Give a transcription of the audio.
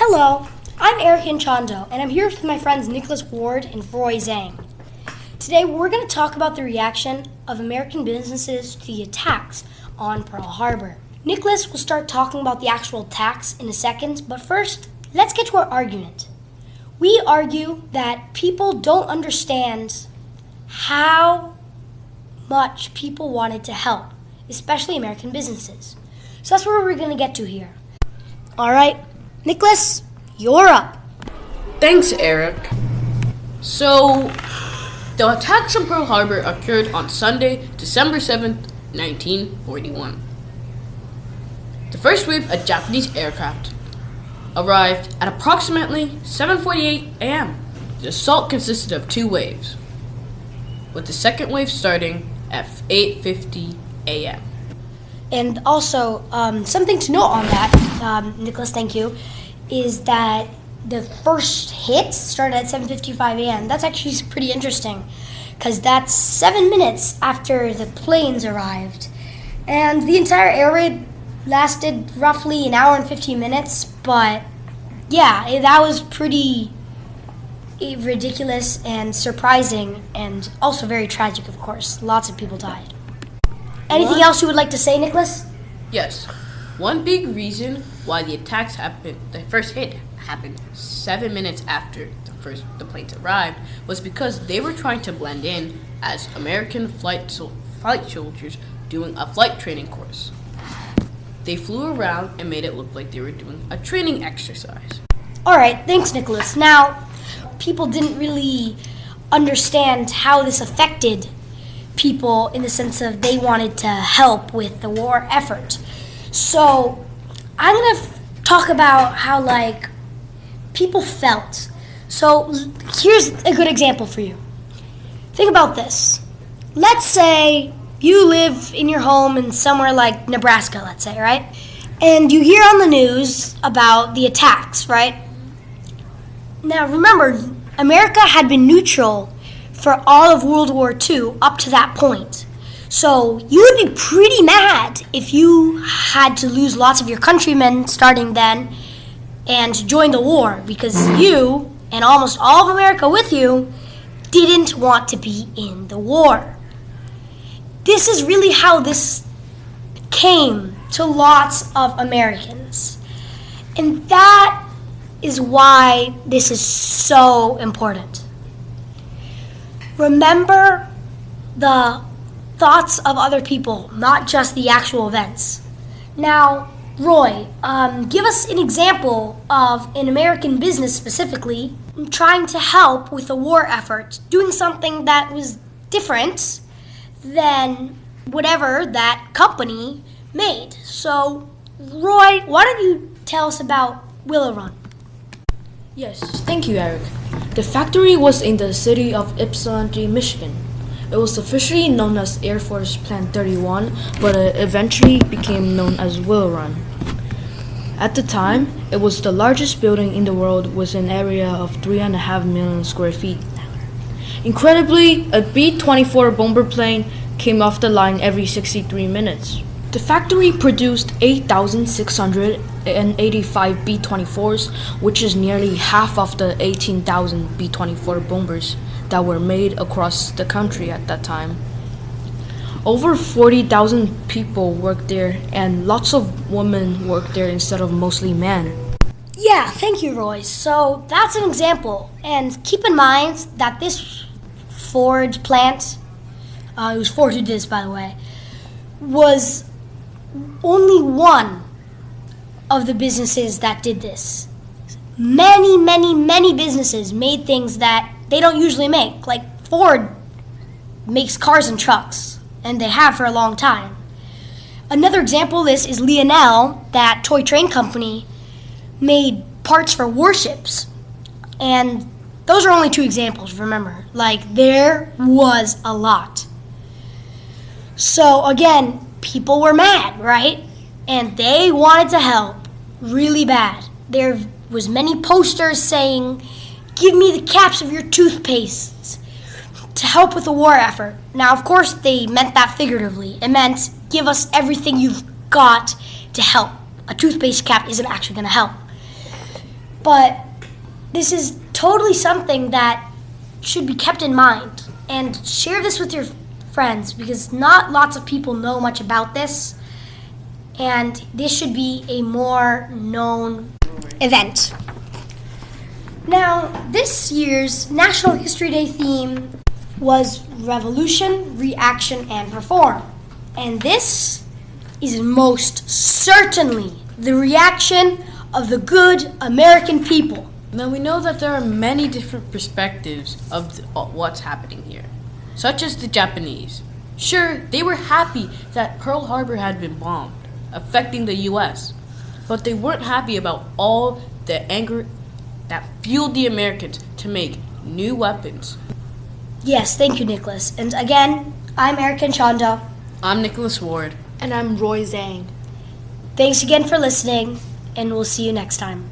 Hello, I'm Eric Inchando, and I'm here with my friends Nicholas Ward and Roy Zhang. Today we're going to talk about the reaction of American businesses to the attacks on Pearl Harbor. Nicholas will start talking about the actual attacks in a second, but first, let's get to our argument. We argue that people don't understand how much people wanted to help, especially American businesses. So that's where we're going to get to here. All right, Nicholas, you're up. Thanks, Eric. So, the attacks on Pearl Harbor occurred on Sunday, December 7th, 1941. The first wave of Japanese aircraft arrived at approximately 7:48 a.m. The assault consisted of two waves, with the second wave starting at 8:50 a.m. And also, something to note on that, Nicholas, thank you, is that the first hit started at 7:55 a.m. That's actually pretty interesting, because that's 7 minutes after the planes arrived. And the entire air raid lasted roughly an hour and 15 minutes, but yeah, that was pretty ridiculous and surprising, and also very tragic, of course. Lots of people died. Anything else you would like to say, Nicholas? Yes. One big reason why the attacks happened, the first hit happened 7 minutes after the planes arrived, was because they were trying to blend in as American flight soldiers doing a flight training course. They flew around and made it look like they were doing a training exercise. All right, thanks, Nicholas. Now, people didn't really understand how this affected people in the sense of they wanted to help with the war effort. So I'm going to talk about how, people felt. So here's a good example for you. Think about this. Let's say you live in your home in somewhere like Nebraska, let's say, right? And you hear on the news about the attacks, right? Now remember, America had been neutral for all of World War II up to that point. So you would be pretty mad if you had to lose lots of your countrymen starting then and join the war, because you, and almost all of America with you, didn't want to be in the war. This is really how this came to lots of Americans. And that is why this is so important. Remember the thoughts of other people, not just the actual events. Now, Roy, give us an example of an American business specifically trying to help with the war effort, doing something that was different than whatever that company made. So, Roy, why don't you tell us about Willow Run? Yes, thank you, Eric. The factory was in the city of Ypsilanti, Michigan. It was officially known as Air Force Plant 31, but it eventually became known as Willow Run. At the time, it was the largest building in the world with an area of 3.5 million square feet. Incredibly, a B-24 bomber plane came off the line every 63 minutes. The factory produced 8,685 B-24s, which is nearly half of the 18,000 B-24 bombers that were made across the country at that time. Over 40,000 people worked there, and lots of women worked there instead of mostly men. Yeah, thank you, Roy. So that's an example. And keep in mind that this Ford plant, it was Ford who did this, by the way, was only one of the businesses that did this. Many, many, many businesses made things that they don't usually make. Like Ford makes cars and trucks, and they have for a long time. Another example of this is Lionel, that toy train company, made parts for warships. And those are only two examples, remember. There was a lot. So again, people were mad, right? And they wanted to help really bad. There was many posters saying, "Give me the caps of your toothpastes," to help with the war effort. Now, of course, they meant that figuratively. It meant, give us everything you've got to help. A toothpaste cap isn't actually going to help. But this is totally something that should be kept in mind. And share this with your friends because not lots of people know much about this. And this should be a more known event. Now, this year's National History Day theme was Revolution, Reaction, and Reform. And this is most certainly the reaction of the good American people. Now we know that there are many different perspectives of what's happening here, such as the Japanese. Sure, they were happy that Pearl Harbor had been bombed, affecting the U.S., but they weren't happy about all the anger that fueled the Americans to make new weapons. Yes, thank you, Nicholas. And again, I'm Eric Chanda. I'm Nicholas Ward. And I'm Roy Zhang. Thanks again for listening, and we'll see you next time.